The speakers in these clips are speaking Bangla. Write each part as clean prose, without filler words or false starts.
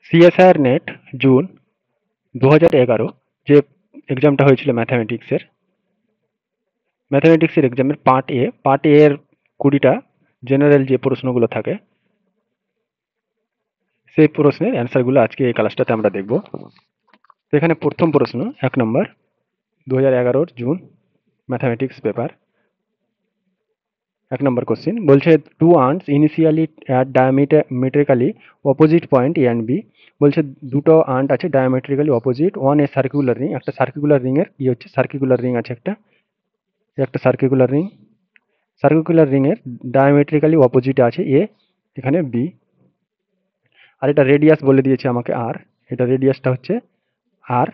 সিএসআইআর নেট জুন 2011 যে এক্সামটা হয়েছিল ম্যাথামেটিক্সের এক্সামের পার্ট এ এর 20টা জেনারেল যে প্রশ্নগুলো থাকে সেই প্রশ্নের অ্যান্সারগুলো আজকে এই ক্লাসটাতে আমরা দেখব। তো এখানে প্রথম প্রশ্ন 1 নম্বর 2011 জুন ম্যাথামেটিক্স পেপার 1 নম্বর কোশ্চেন বলছে two arts initially at diametrically opposite point A and B. বলছে দুটো আর্ট আছে diametrically opposite, one a circular ring, একটা সার্কুলার রিং এর কি হচ্ছে সার্কুলার রিং আছে একটা সার্কুলার রিং এর ডায়ামেট্রিক্যালি অপোজিটে আছে এ, এখানে বি, আর এটা রেডিয়াস বলে দিয়েছে আমাকে আর, এটা রেডিয়াসটা হচ্ছে আর,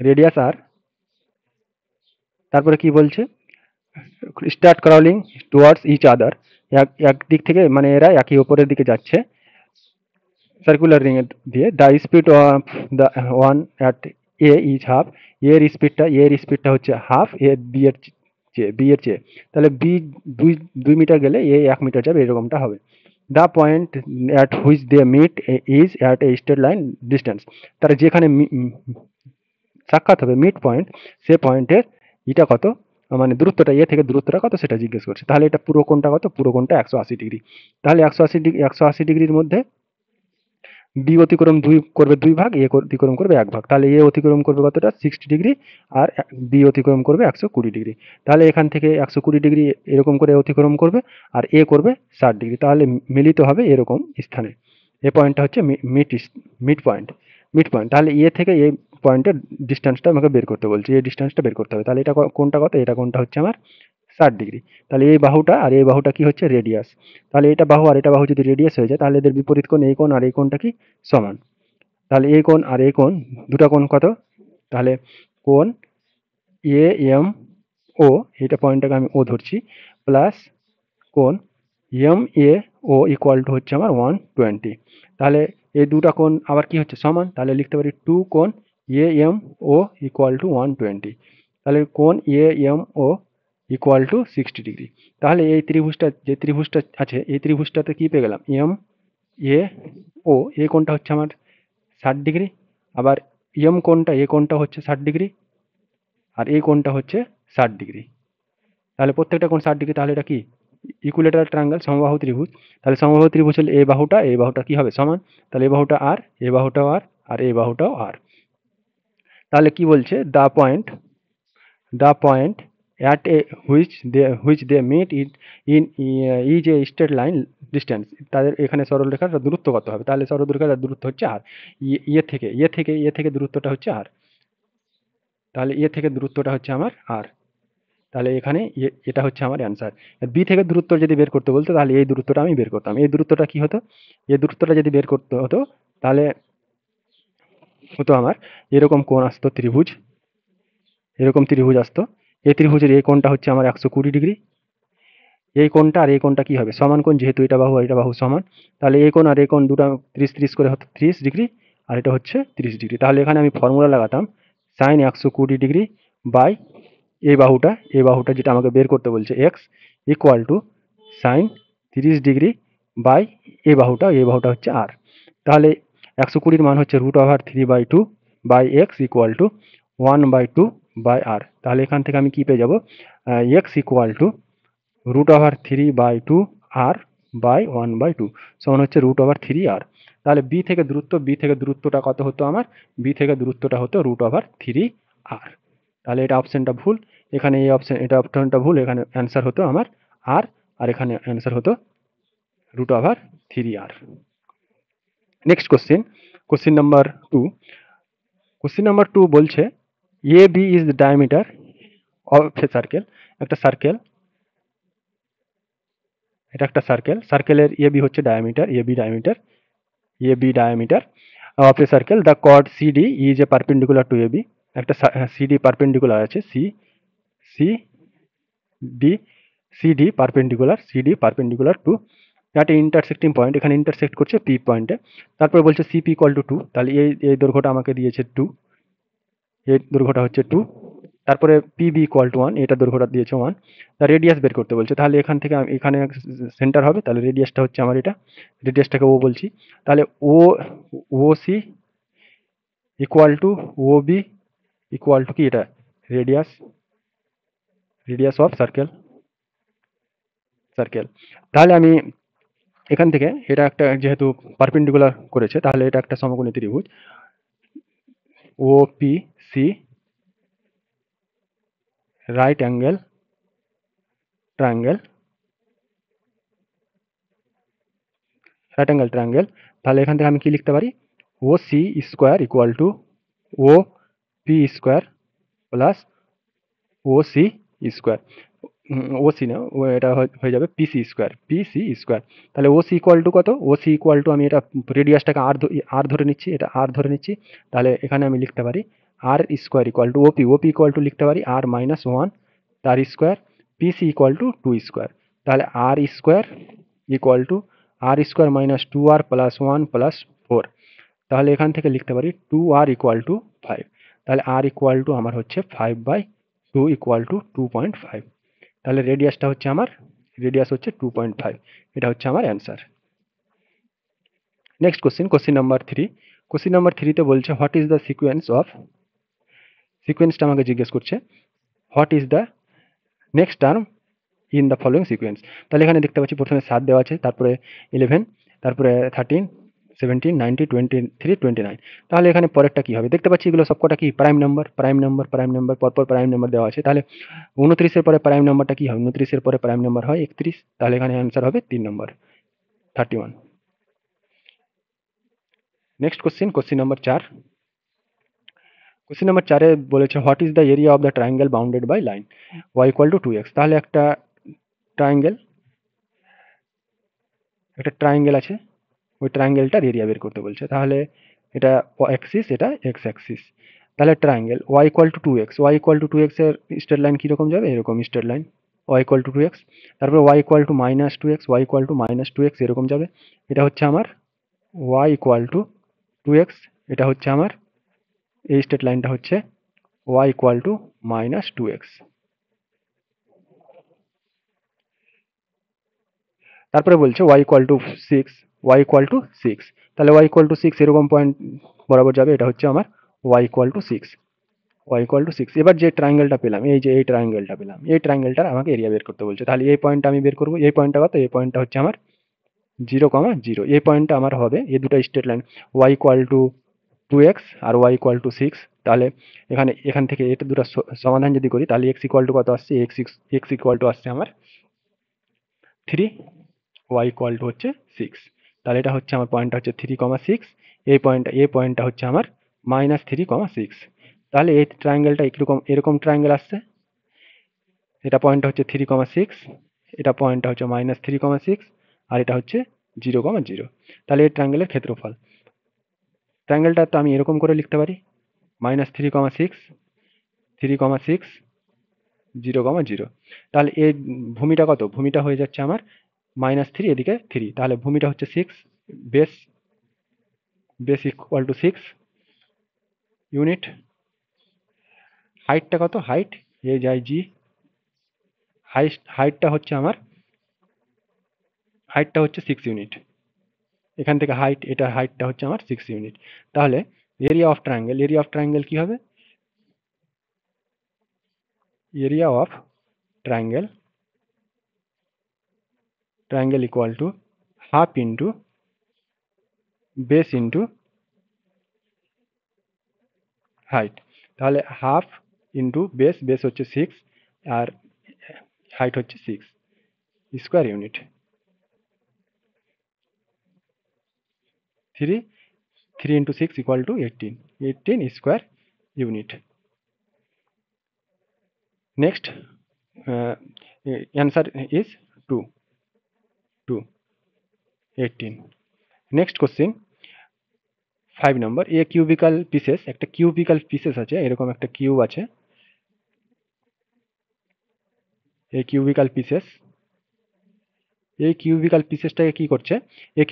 রেডিয়াস আর। তারপরে কি বলছে start crawling towards each other, এক দিক থেকে মানে এরা একই ওপরের দিকে যাচ্ছে সার্কুলার রিং এর দিয়ে। The speed of the one at a is half, এর স্পিডটা হচ্ছে হাফ এ বি এর চেয়ে, তাহলে বি 2 মিটার গেলে এ 1 মিটার যাবে, এরকমটা হবে। The point at which they meet is at a straight line distance, তারা যেখানে সাক্ষাৎ হবে মিড পয়েন্ট, সে পয়েন্টের এটা কত, মানে দূরত্বটা এ থেকে দূরত্বটা কত সেটা জিজ্ঞেস করছে। তাহলে এটা পুরো কোণটা কত, পুরো কোণটা 180 ডিগ্রি। তাহলে 180 ডিগ্রির মধ্যে বি অতিক্রম করবে 2 ভাগ, এ অতিক্রম করবে 1 ভাগ, তাহলে এ অতিক্রম করবে কতটা 60 ডিগ্রি আর বি অতিক্রম করবে 120 ডিগ্রি। তাহলে এখান থেকে 120 ডিগ্রি এরকম করে অতিক্রম করবে আর এ করবে 60 ডিগ্রি, তাহলে মিলিত হবে এরকম স্থানে। এ পয়েন্টটা হচ্ছে মিড পয়েন্ট। তাহলে এ থেকে এই পয়েন্টের ডিস্টেন্সটা আমাকে বের করতে বলছে, এই ডিস্টেন্সটা বের করতে হবে। তাহলে এটা কোনটা কত, এটা কোনটা হচ্ছে আমার 60 ডিগ্রি। তাহলে এই বাহুটা আর এই বাহুটা কি হচ্ছে রেডিয়াস। তাহলে এটা বাহু আর এটা বাহু যদি রেডিয়াস হয়ে যায় তাহলে এদের বিপরীত কোণ এই কোণ আর এই কোণটা কি সমান। তাহলে এই কোণ আর এই কোণ দুটা কোণ কত, তাহলে কোণ এ এম ও, এটা পয়েন্টটাকে আমি ও ধরছি, প্লাস কোণ M A O equal to হচ্ছে আমার 120। তাহলে এই দুটা কোণ আবার কি হচ্ছে সমান, তাহলে লিখতে পারি 2 কোণ A M O equal to 120। তাহলে কোণ A M O equal to 60 degree. তাহলে এই ত্রিভুজটা যে ত্রিভুজটা আছে এই ত্রিভুজটাতে কি পেয়ে গেলাম, এম এ ও, এই কোণটা হচ্ছে আমার 60 ডিগ্রি, আবার এম কোণটা এই কোণটা হচ্ছে 60 ডিগ্রি, আর এই কোণটা হচ্ছে 60 ডিগ্রি। তাহলে প্রত্যেকটা কোণ 60 ডিগ্রি, তাহলে এটা কি ইকুইলেটারাল ট্রায়াঙ্গেল, সমবাহু ত্রিভুজ। তাহলে সমবাহু ত্রিভুজ হলে এই বাহুটা কি হবে সমান, তাহলে এই বাহুটা আর, এই বাহুটাও আর, আর এই বাহুটাও আর। তাহলে কি বলছে the point at a which they meet in is a straight line distance। তাদের এখানে সরলরেখার দূরত্ব কত হবে, তাহলে সরলরেখার দূরত্ব হচ্ছে আর, এ থেকে দূরত্বটা হচ্ছে আর, তাহলে এ থেকে দূরত্বটা হচ্ছে আমার আর। তাহলে এখানে এটা হচ্ছে আমার অ্যান্সার। বি থেকে দূরত্ব যদি বের করতে বলতো তাহলে এই দূরত্বটা আমি বের করতাম। এই দূরত্বটা কি হতো, এই দূরত্বটা যদি বের করতে হতো তাহলে হতো আমার এরকম কোণ আসতো ত্রিভুজ, এরকম ত্রিভুজ আসতো। এই ত্রিভুজের এই কোণটা হচ্ছে আমার 120 ডিগ্রি, এই কোণটা আর এই কোণটা কি হবে সমান কোণ, যেহেতু এটা বাহু আর এটা বাহু সমান। তাহলে এই কোণ আর এই কোণ দুটো 30 করে হতো 30 ডিগ্রি, আর এটা হচ্ছে 30 ডিগ্রি। তাহলে এখানে আমি ফর্মুলা লাগাতাম সাইন 120 ডিগ্রি বাই এই বাহুটা যেটা আমাকে বের করতে বলছে X equal to sine 30 degree by এই বাহুটা হচ্ছে আর। তাহলে 120 মান হচ্ছে √3/2 by X equal to 1/2 by R. তাহলে এখান থেকে আমি কি পেয়ে যাব, X equal to √3/2 R by 1/2 সমান হচ্ছে √3 আর। তাহলে বি থেকে দূরত্বটা কত হতো আমার, বি থেকে দূরত্বটা হতো √3 আর। তাহলে এটা অপশনটা ভুল, এখানে এই এটা অপশনটা ভুল, এখানে অ্যান্সার হতো আমার আর, আর এখানে অ্যান্সার হতো √3 R. Next question number 2। Question number 2 বলছে A B is the diameter of a circle. একটা সার্কেল, এটা একটা সার্কেলের এ বি হচ্ছে diameter, A B diameter of a circle. The chord CD is a perpendicular to A B. একটা সিডি পারপেন্ডিকুলার আছে, সিডি পারপেন্ডিকুলার টু একটা ইন্টারসেক্টিং পয়েন্ট, এখানে ইন্টারসেক্ট করছে পি পয়েন্টে। তারপরে বলছে সিপি ইকুয়াল টু 2, তাহলে এই দৈর্ঘ্যটা আমাকে দিয়েছে 2, এই দৈর্ঘ্যটা হচ্ছে 2। তারপরে পিবি ইকুয়াল টু 1, এটা দৈর্ঘ্যটা দিয়েছে 1, তার রেডিয়াস বের করতে বলছে। তাহলে এখান থেকে এখানে সেন্টার হবে, তাহলে রেডিয়াসটা হচ্ছে আমার এটা, রেডিয়াসটাকে ও বলছি। তাহলে O C equal to O B equal to কি, এটা রেডিয়াস, রেডিয়াস অফ সার্কেল। তাহলে আমি এখান থেকে এটা একটা, যেহেতু পারপেন্ডিকুলার করেছে, তাহলে এটা একটা সমকোণী ত্রিভুজ O P C right angle triangle, তাহলে এখান থেকে আমি কি লিখতে পারি, O C square equal to O P square plus O C square, O C না, এটা হয়ে যাবে পিসি স্কোয়ার। তাহলে ও সি ইকুয়াল টু কত, ও সি ইকুয়াল টু, আমি এটা রেডিয়াসটাকে আর ধরে নিচ্ছি, এটা আর ধরে নিচ্ছি। তাহলে এখানে আমি লিখতে পারি R square equal to OP equal to লিখতে পারি আর মাইনাস 1 তার square, PC equal to 2 square. তাহলে R square equal to R square minus 2r plus 1 plus 4। তাহলে এখান থেকে লিখতে পারি 2r ইকুয়াল টু 5। তাহলে আর ইকুয়াল টু আমার হচ্ছে 5/2 ইকুয়াল টু 2.5। তাহলে রেডিয়াসটা হচ্ছে আমার, রেডিয়াস হচ্ছে 2.5, এটা হচ্ছে আমার অ্যান্সার। Next question number 3। Question number 3তে বলছে হোয়াট ইজ দ্য সিকোয়েন্সটা আমাকে জিজ্ঞেস করছে, what is the next term in the following sequence. তাহলে এখানে দেখতে পাচ্ছি প্রথমে 7 দেওয়া আছে, তারপরে 11, তারপরে 13, 17, 19, 23, 29। তাহলে এখানে পরেরটা কি হবে, দেখতে পাচ্ছি এগুলো সবকটা কি প্রাইম নাম্বার, পরপর প্রাইম নাম্বার দেওয়া আছে। তাহলে 29-এর পরে প্রাইম নাম্বারটা কি হয়, 29-এর পরে প্রাইম নাম্বার হয় 31। তাহলে এখানে অ্যান্সার হবে 3 নম্বর, 31। Next question number 4। Question number 4-এ বলেছে what is the area of the triangle bounded by line y equal to 2x। তাহলে একটা ট্রায়াঙ্গেল আছে, ওই ট্রায়াঙ্গেলটার এরিয়া বের করতে বলছে। তাহলে এটা অ্যাক্সিস, এটা এক্স অ্যাক্সিস। তাহলে triangle y equal to 2x, এর স্ট্রেট লাইন কীরকম যাবে, এরকম straight line y equal to 2x। তারপরে y equal two minus 2x, এরকম যাবে। এটা হচ্ছে আমার y ইকুয়াল টু 2x, এটা হচ্ছে আমার, এই স্ট্রেট লাইনটা হচ্ছে y equal two minus 2x। তারপরে বলছে y ইকুয়াল টু 6, তাহলে y ইকুয়াল টু 6 এরকম পয়েন্ট বরাবর যাবে, এটা হচ্ছে আমার y ইকুয়াল টু 6। এবার যে ট্রায়াঙ্গেলটা পেলাম, এই যে এই ট্রায়াঙ্গেলটা পেলাম, এই ট্রায়াঙ্গেলটার আমাকে এরিয়া বের করতে বলছে। তাহলে এই পয়েন্টটা আমি বের করবো, এই পয়েন্টটা কত, এই পয়েন্টটা হচ্ছে আমার 0,0। এই পয়েন্টটা আমার হবে, এই দুটো straight line y equal to 2x আর y ইকুয়াল টু 6। তাহলে এখান থেকে এটা দুটো সমাধান যদি করি, তাহলে x ইকুয়াল টু কত আসছে, x ইকুয়াল টু আসছে আমার 3, y ইকুয়াল টু হচ্ছে 6। তাহলে এটা হচ্ছে আমার পয়েন্টটা হচ্ছে 3,6, এই পয়েন্টটা হচ্ছে আমার মাইনাস 3,6। তাহলে এই ট্রায়াঙ্গেলটা এরকম ট্রায়াঙ্গেল আসছে, এটা পয়েন্টটা হচ্ছে 3,6, এটা পয়েন্টটা হচ্ছে মাইনাস 3,6, আর এটা হচ্ছে 0,0। তাহলে এই ট্রায়াঙ্গেলের ক্ষেত্রফল, ট্রায়াঙ্গেলটা তো আমি এরকম করে লিখতে পারি, মাইনাস 3,6, 0,0। তাহলে এই ভূমিটা কত, ভূমিটা হয়ে যাচ্ছে আমার -3, এদিকে 3, তাহলে ভূমিটা হচ্ছে 6, বেস ইকুয়াল টু 6 ইউনিট। হাইটটা কত, হাইট জি, হাইটটা হচ্ছে আমার, হাইটটা হচ্ছে 6 ইউনিট। এখান থেকে এটার হাইটটা হচ্ছে আমার 6 ইউনিট। তাহলে এরিয়া অফ ট্রায়াঙ্গেল কি হবে, area of triangle equal to half into base into height. তাহলে হাফ ইন্টু বেস হচ্ছে 6 আর হাইট হচ্ছে 6 square unit. 3 into 6 equal to 18 square unit. Next answer is 2, 18। Next question 5 নম্বর, একটা কিউবিক্যাল পিসেস আছে, এরকম একটা কিউব আছে, এই কিউবিক্যাল পিসেস এই কিউবিক্যাল পিসেসটাকে কি করছে, এই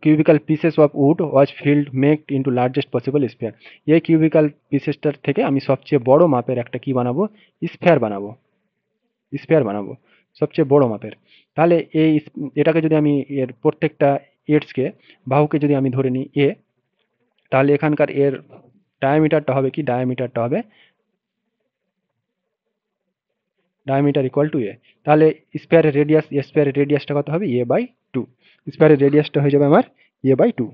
cubical pieces of wood was filled made into largest possible spare. এই কিউবিক্যাল পিসেসটার থেকে আমি সবচেয়ে বড় মাপের একটা কি বানাবো, স্ফেয়ার বানাবো, স্পেয়ার বানাবো সবচেয়ে বড় মাপের। তাহলে এটাকে যদি আমি এর প্রত্যেকটা এডসকে, বাহুকে যদি আমি ধরে নিই এ, তাহলে এখানকার এর ডায়ামিটারটা হবে কি, ডায়ামিটারটা হবে ডায়ামিটার ইকুয়াল টু এ। তাহলে স্পেয়ারের রেডিয়াসটা কত হবে, এ বাই টু। স্পেয়ারের রেডিয়াসটা হয়ে যাবে আমার এ বাই টু।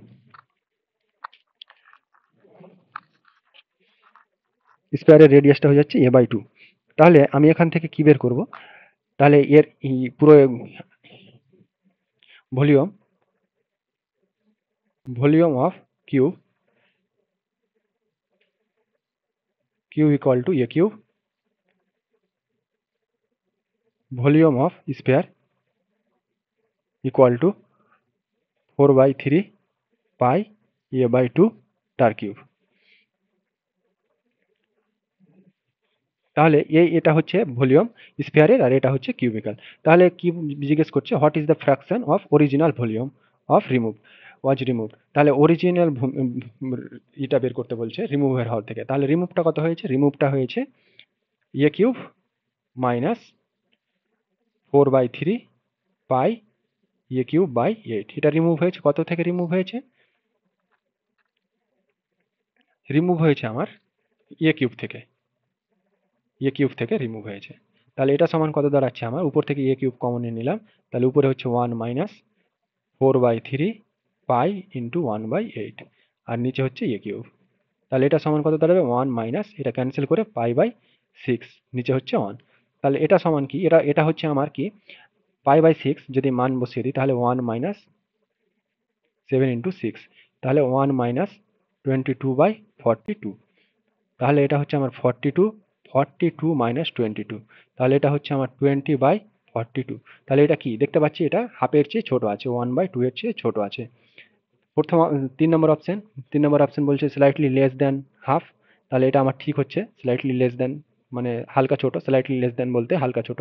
স্পেয়ারের রেডিয়াসটা হয়ে যাচ্ছে এ বাই টু। তাহলে আমি এখান থেকে কি বের করব, তাহলে এর পুরো volume, volume of cube, cube equal to a cube, volume of sphere equal to 4/3 pi a by two তার কিউব। তাহলে এটা হচ্ছে ভলিউম স্ফিয়ারের, আর এটা হচ্ছে কিউবিক্যাল। তাহলে কি জিজ্ঞেস করছে, what is the fraction of original volume of was remove. তাহলে অরিজিনাল এটা বের করতে বলছে রিমুভের হল থেকে। তাহলে রিমুভটা কত হয়েছে, রিমুভটা হয়েছে A cube minus 4/3 pi A cube by 8। এটা রিমুভ হয়েছে, কত থেকে রিমুভ হয়েছে, রিমুভ হয়েছে আমার এ কিউব থেকে, এ কিউব থেকে রিমুভ হয়েছে। তাহলে এটা সমান কত দাঁড়াচ্ছে, আমার উপর থেকে এ কিউব কমন নিয়ে নিলাম, তাহলে উপরে হচ্ছে 1 মাইনাস 4/3 পাই ইন্টু 1/8, আর নিচে হচ্ছে এ কিউব। তাহলে এটা সমান কত দাঁড়াবে, 1 মাইনাস এটা ক্যান্সেল করে পাই/6, নিচে হচ্ছে 1। তাহলে এটা সমান কি, এটা হচ্ছে আমার কি, পাই/6 যদি মান বসিয়ে দিই তাহলে 1 মাইনাস 7 ইন্টু 6, তাহলে 1 মাইনাস 22/42। তাহলে এটা হচ্ছে আমার 42 মাইনাস 22, তাহলে এটা হচ্ছে আমার 20/42। তাহলে এটা কি দেখতে পাচ্ছি, এটা হাফের চেয়ে ছোট আছে, 1/2 এর চেয়ে ছোট আছে। প্রথম 3 নম্বর অপশন, 3 নম্বর অপশন বলছে স্লাইটলি লেস দ্যান হাফ। তাহলে এটা আমার ঠিক হচ্ছে, স্লাইটলি লেস দ্যান মানে হালকা ছোট, স্লাইটলি লেস দ্যান বলতে হালকা ছোট,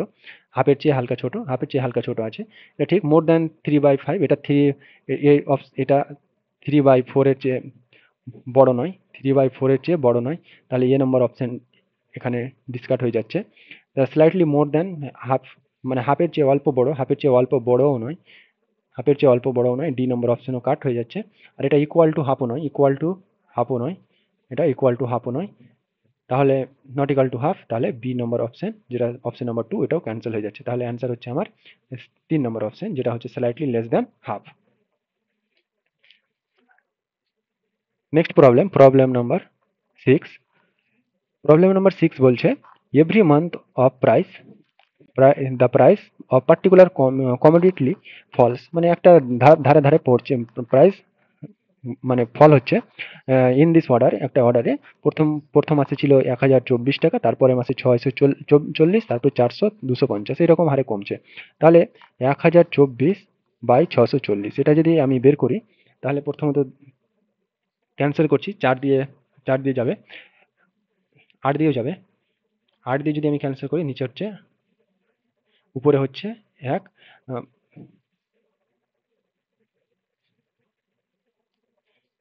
হাফের চেয়ে হালকা ছোট, হাফের চেয়ে হালকা ছোট আছে, এটা ঠিক। মোর দ্যান 3/5, এটা এটা 3/4 এর চেয়ে বড় নয়, 3/4 এর চেয়ে বড় নয়। তাহলে নম্বর অপশন এখানে ডিসকার্ড হয়ে যাচ্ছে। স্লাইটলি মোর দ্যান হাফ মানে হাফের চেয়ে অল্প বড়, হাফের চেয়ে অল্প বড়ও নয়, হাফের চেয়ে অল্প বড়ও নয়, ডি নম্বর অপশনও কাট হয়ে যাচ্ছে। আর এটা ইকুয়াল টু হাফও নয়, ইকুয়াল টু হাফও নয়, এটা ইকুয়াল টু হাফও নয়, তাহলে নট ইকুয়াল টু হাফ। তাহলে বি নম্বর অপশন, যেটা অপশন নম্বর 2, এটাও ক্যান্সেল হয়ে যাচ্ছে। তাহলে অ্যান্সার হচ্ছে আমার 3 নম্বর অপশন, যেটা হচ্ছে slightly less than half. Next problem, problem number 6। Problem number 6 বলছে every month of price, the price of particular commodity falls, মানে একটা ধারে ধারে পড়ছে প্রাইস, মানে ফল হচ্ছে ইন দিস অর্ডার, একটা অর্ডারে প্রথম মাসে ছিল 1024 টাকা, তারপরে মাসে 640, তারপর 400, 250 এরকম হারে কমছে। তাহলে 1024/640 এটা যদি আমি বের করি, তাহলে প্রথমত ক্যান্সেল করছি, 4 দিয়ে যাবে, 8 দিয়েও যাবে, 8 দিয়ে যদি আমি ক্যান্সেল করি, নিচে হচ্ছে, উপরে হচ্ছে 1,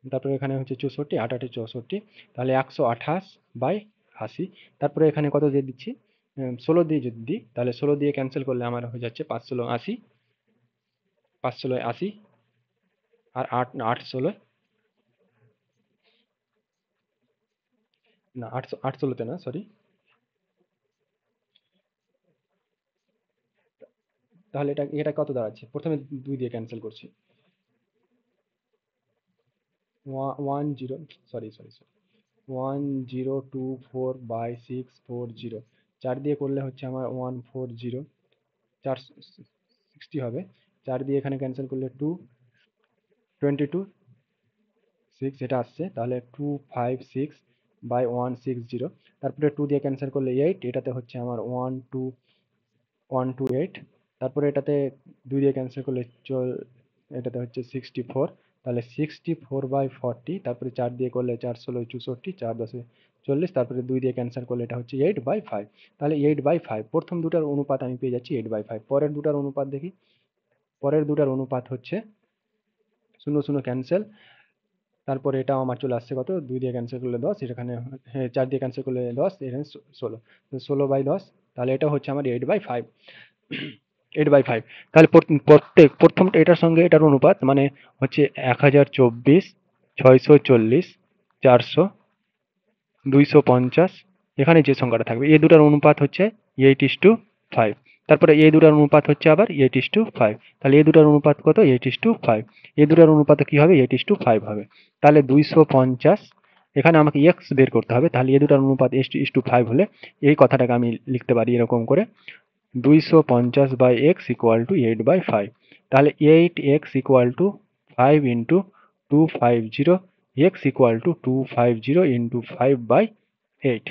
তারপরে এখানে হচ্ছে 64, 8 8 64, তাহলে 128/80। তারপরে এখানে কত দিয়ে দিচ্ছি, 16 দিয়ে যদি দিই, তাহলে 16 দিয়ে ক্যান্সেল করলে আমার হয়ে যাচ্ছে 5 ষোলো 80, 5 ষোলো 80, আর 8 8 ষোলো, না 8 ষোলোতে না, সরি। তাহলে এটা কত দাঁড়াচ্ছে, প্রথমে 2 দিয়ে ক্যান্সেল করছি, 10, সরি সরি সরি, 1024/640, 4 দিয়ে করলে হচ্ছে আমার 140, 460 হবে, 4 দিয়ে এখানে ক্যান্সেল করলে 22/6 এটা আসছে, তাহলে 256/160, তারপরে 2 দিয়ে ক্যান্সেল করলে 8, এটাতে হচ্ছে আমার 128, তারপরে এটাতে 2 দিয়ে ক্যান্সেল করলে এটাতে হচ্ছে 64, তাহলে 64/40, তারপরে 4 দিয়ে করলে 4 ষোলো 64, 4 10 40, তারপরে 2 দিয়ে ক্যান্সেল করলে এটা হচ্ছে 8/5। তাহলে 8/5 প্রথম দুটার অনুপাত আমি পেয়ে যাচ্ছি 8/5। পরের দুটার অনুপাত দেখি, পরের দুটার অনুপাত হচ্ছে 0 0 ক্যান্সেল, তারপরে এটাও আমার চলে আসছে কত, 2 দিয়ে ক্যান্সেল করলে 10, এখানে 4 দিয়ে ক্যান্সেল করলে 10, এখানে 16, 16/10, তাহলে এটা হচ্ছে আমার 8/5। 8/5, তাহলে প্রথমটা এটার সঙ্গে এটার অনুপাত মানে হচ্ছে 1024, 640, 400, 250, এখানে যে সংখ্যাটা থাকবে এই দুটার অনুপাত হচ্ছে 8:5, তারপরে এই দুটার অনুপাত হচ্ছে আবার 8:5, তাহলে এই দুটার অনুপাত কত, 8:5, এই দুটার অনুপাত কি হবে, 8:5 হবে। তাহলে 250, এখানে আমাকে x বের করতে হবে, তাহলে এই দুটার অনুপাত 8:5 হলে এই কথাটাকে আমি লিখতে পারি এরকম করে, 250/x = 8/5, তাহলে 8x = 5 × 250, x = 250 × 5/8,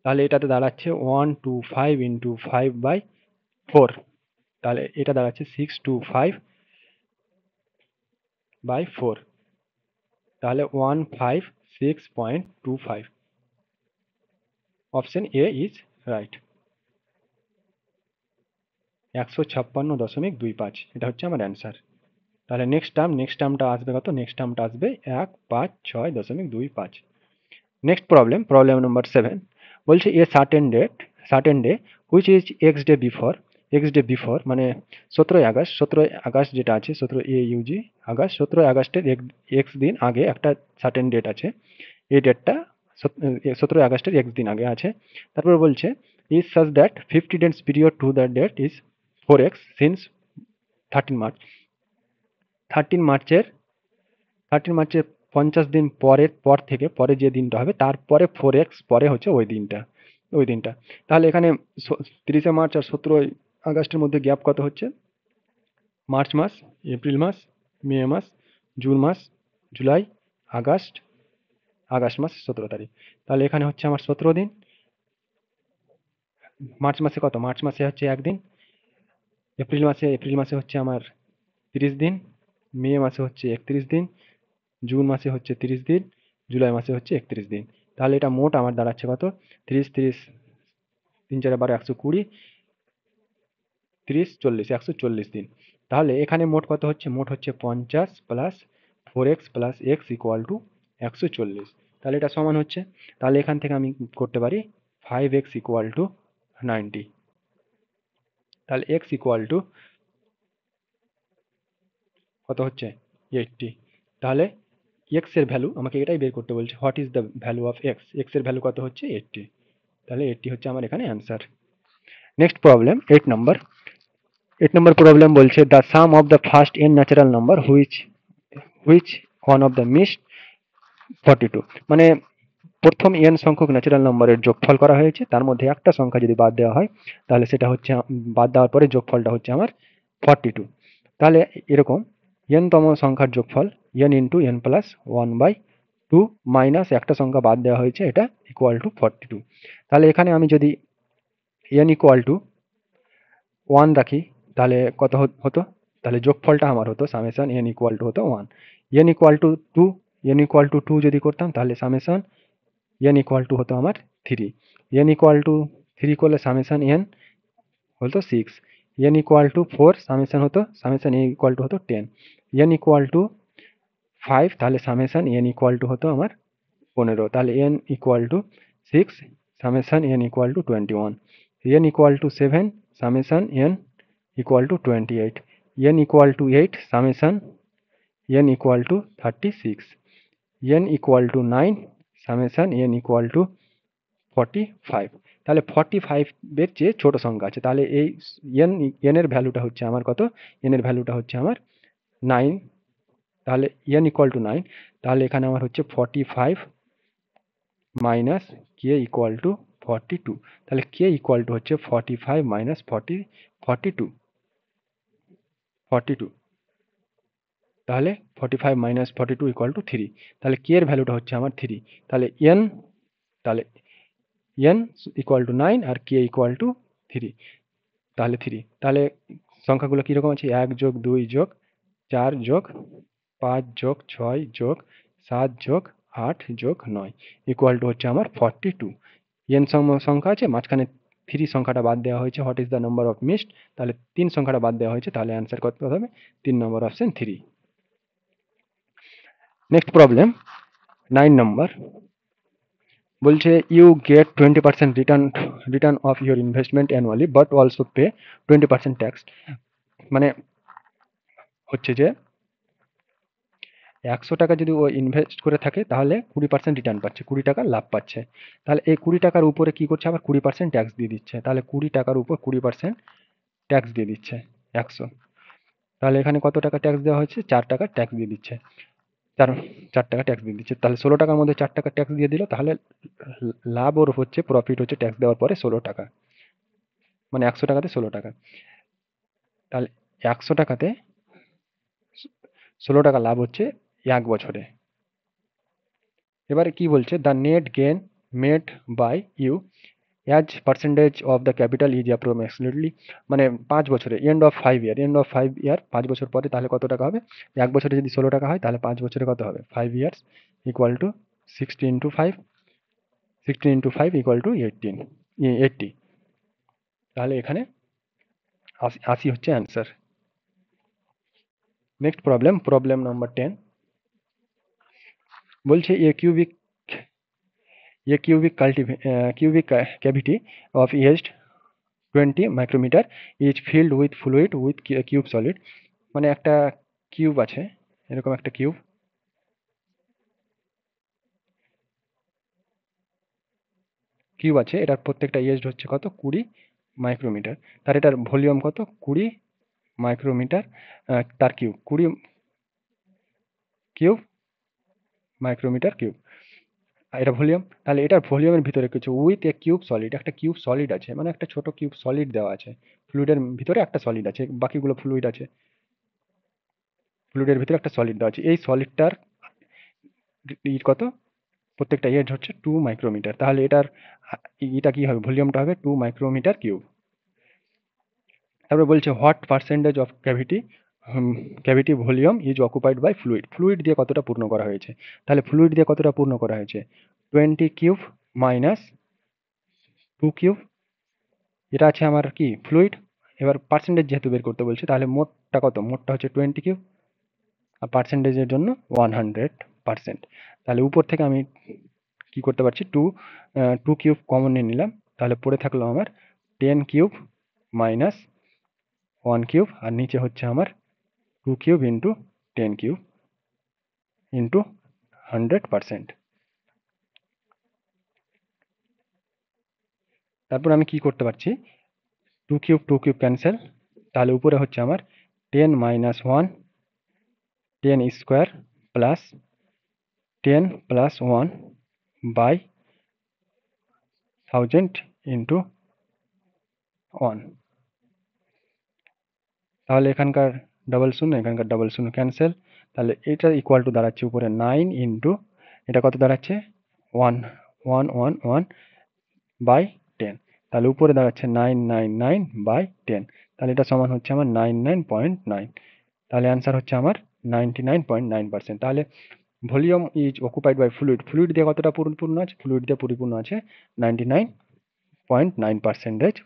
তাহলে এটাতে দাঁড়াচ্ছে 125 × 5/4, তাহলে এটা দাঁড়াচ্ছে 625/4, তাহলে 156.25, অপশন এ ইজ রাইট, 156.25, এটা হচ্ছে আমার অ্যান্সার। তাহলে নেক্সট টার্মটা আসবে কত, নেক্সট টার্মটা আসবে 156.25। নেক্সট প্রবলেম নম্বর 7 বলছে a certain day which is x day before মানে 17 আগস্ট যেটা আছে, 17 আগস্ট, 17 আগস্টের এক্স দিন আগে একটা সার্টেন ডেট আছে, এই ডেটটা 17 আগস্টের এক্স দিন আগে আছে। তারপর বলছে is such that 50 days period to the date is 4x since 13 March, 13 মার্চের 50 দিন পর থেকে পরে যে দিনটা হবে তারপরে 4x পরে হচ্ছে ওই দিনটা, তাহলে এখানে 30 মার্চ আর 17 আগস্টের মধ্যে গ্যাপ কত হচ্ছে, মার্চ মাস, এপ্রিল মাস, মে মাস, জুন মাস, জুলাই, আগস্ট মাস 17 তারিখ, তাহলে এখানে হচ্ছে আমার 17 দিন। মার্চ মাসে কত, মার্চ মাসে হচ্ছে 1 দিন, এপ্রিল মাসে হচ্ছে আমার 30 দিন, মে মাসে হচ্ছে 31 দিন, জুন মাসে হচ্ছে 30 দিন, জুলাই মাসে হচ্ছে 31 দিন, তাহলে এটা মোট আমার দাঁড়াচ্ছে কত, 30 30 3 4 12 120, 30 40 140 দিন, তাহলে এখানে মোট কত হচ্ছে, মোট হচ্ছে 50 প্লাস 4x প্লাস x = 140, তাহলে এটা সমান হচ্ছে, তাহলে এখান থেকে আমি করতে পারি 5x = 90, তাহলে x = কত হচ্ছে 80, তাহলে x এর ভ্যালু আমাকে এটাই বের করতে বলছে, what is the value of x এর ভ্যালু কত হচ্ছে 80, তাহলে 80 হচ্ছে আমার এখানে অ্যান্সার। নেক্সট প্রবলেম 8 নম্বর প্রবলেম বলছে the sum of the first n natural number which one of the missed 42, মানে প্রথম n সংখ্যক ন্যাচারাল নাম্বারের যোগফল করা হয়েছে, তার মধ্যে একটা সংখ্যা যদি বাদ দেওয়া হয় তাহলে সেটা হচ্ছে, বাদ দেওয়ার পরে যোগফলটা হচ্ছে আমার 42, তাহলে এরকম n তম সংখ্যার যোগফল n × n + 1/2 মাইনাস একটা সংখ্যা বাদ দেওয়া হয়েছে এটা = 42, তাহলে এখানে আমি যদি n = 1 রাখি তাহলে কত হতো, তাহলে যোগফলটা আমার হতো সামেশন n হতো 1, n = 2, n = 2 যদি করতাম তাহলে সামেশন n হতো আমার 3, n = 3 করলে সামেশন n হতো 6, n = 4 সামেশন n হতো 10, n = 5 তাহলে সামেশন n হতো আমার 15, তাহলে n = 6 summation n = 21, n = 7 summation n = 28, n = 8 summation n = 36, n = 9 summation n = 45, তাহলে 45 এর চেয়ে ছোট সংখ্যা আছে, তাহলে এই n এর ভ্যালুটা হচ্ছে আমার কত, n এর ভ্যালুটা হচ্ছে আমার 9, তাহলে n = 9, তাহলে এখানে আমার হচ্ছে 45 মাইনাস k = 42, তাহলে k = হচ্ছে 45 মাইনাস 42, তাহলে 45 মাইনাস 42 = 3, তাহলে k এর ভ্যালুটা হচ্ছে আমার 3, তাহলে n = 9 আর k = 3, তাহলে সংখ্যাগুলো কীরকম আছে, 1 + 2 + 4 + 5 + 6 + 7 + 8 + 9 = হচ্ছে আমার 42, n সংখ্যা আছে, মাঝখানে 3 সংখ্যাটা বাদ দেওয়া হয়েছে, what is the number of missed, তাহলে 3 সংখ্যাটা বাদ দেওয়া হয়েছে, তাহলে অ্যান্সার কত হবে 3 নম্বর অপশন 3। নেক্সট প্রবলেম 9 নম্বর, বলছে you get 20% return of your investment annually but also pay 20% tax. মানে হচ্ছে যে 100 টাকা যদি ও ইনভেস্ট করে থাকে তাহলে 20% রিটার্ন পাচ্ছে, 20 টাকা লাভ পাচ্ছে। তাহলে এই 20 টাকার উপরে কি করছে, আবার 20% ট্যাক্স দিয়ে দিচ্ছে। তাহলে 20 টাকার উপর 20% ট্যাক্স দিয়ে দিচ্ছে 100। তাহলে এখানে কত টাকা ট্যাক্স দেওয়া হয়েছে, 4 টাকা ট্যাক্স দিয়ে দিচ্ছে, 4 টাকা ট্যাক্স দিয়ে দিচ্ছে। তাহলে 16 টাকার মধ্যে 4 টাকা ট্যাক্স দিয়ে দিল, তাহলে লাভ ওর হচ্ছে, প্রফিট হচ্ছে ট্যাক্স দেওয়ার পরে 16 টাকা, মানে 100 টাকাতে 16 টাকা। তাহলে 100 টাকাতে 16 টাকা লাভ হচ্ছে 1 বছরে। এবারে কি বলছে, the net gain made by you as percentage of the capital is approximately, মানে 5 বছরে, এন্ড অফ 5 ইয়ার, 5 বছর পরে তাহলে কত টাকা হবে, 1 বছরে যদি 16 টাকা হয় তাহলে 5 বছরে কত হবে, 5 years equal to 60 into 5, 16 into 5 equal to 80। তাহলে এখানে 80 হচ্ছে অ্যান্সার। নেক্সট প্রবলেম নাম্বার 10, বলছে cubic cavity of edged 20 micrometer is filled with fluid with cube solid, মানে একটা কিউব আছে, এরকম একটা কিউব আছে, এটার প্রত্যেকটা এজড হচ্ছে কত 20 মাইক্রোমিটার, তার এটার ভলিউম কত 20 মাইক্রোমিটার, তার কিউব মাইক্রোমিটার কিউব, এটা ভলিউম। তাহলে এটার ভলিউমের ভিতরে কিছু উইথ এ কিউব সলিড, একটা কিউব সলিড আছে, মানে একটা ছোট কিউব সলিড দেওয়া আছে, ফ্লুইডের ভিতরে একটা সলিড আছে, বাকিগুলো ফ্লুইড আছে, ফ্লুইডের ভিতরে একটা সলিড দেওয়া আছে। এই সলিডটার কত, প্রত্যেকটা এজ হচ্ছে 2 মাইক্রোমিটার, তাহলে এটার এটা কি হবে, ভলিউমটা হবে 2 মাইক্রোমিটার কিউব। তারপরে বলছে what percentage of cavity volume is occupied by fluid দিয়ে কতটা পূর্ণ করা হয়েছে, তাহলে ফ্লুইড দিয়ে কতটা পূর্ণ করা হয়েছে, 20 কিউব মাইনাস 2 কিউব, এটা আছে আমার কি ফ্লুইড। এবার পার্সেন্টেজ যেহেতু বের করতে বলছে, তাহলে মোটটা কত, মোটটা হচ্ছে 20 কিউব, আর পার্সেন্টেজের জন্য 100%। তাহলে উপর থেকে আমি কি করতে পারছি, 2 কিউব কমন নিয়ে নিলাম, তাহলে পড়ে থাকলো আমার 10 কিউব মাইনাস 1 কিউব, আর নিচে হচ্ছে আমার 2 কিউব ইন্টু 10 কিউব ইন্টু 100%। তারপর আমি কি করতে পারছি, 2 কিউব ক্যান্সেল, তাহলে উপরে হচ্ছে আমার 10 minus 1, 10 square plus 10 plus 1 by 1000 into 1। তাহলে এখানকার ডাবল শূন্য, এখানকার ডাবল শূন্য ক্যান্সেল, তাহলে এটা ইকুয়াল টু দাঁড়াচ্ছে উপরে 9 ইন্টু, এটা কত দাঁড়াচ্ছে 1 বাই 10, তাহলে উপরে দাঁড়াচ্ছে 999 বাই 10, তাহলে এটা সমান হচ্ছে আমার 99.9, তাহলে অ্যান্সার হচ্ছে আমার 99.9%। তাহলে volume is occupied by fluid দিয়ে কতটা পরিপূর্ণ আছে, ফ্লুইড দিয়ে পরিপূর্ণ আছে 99.9%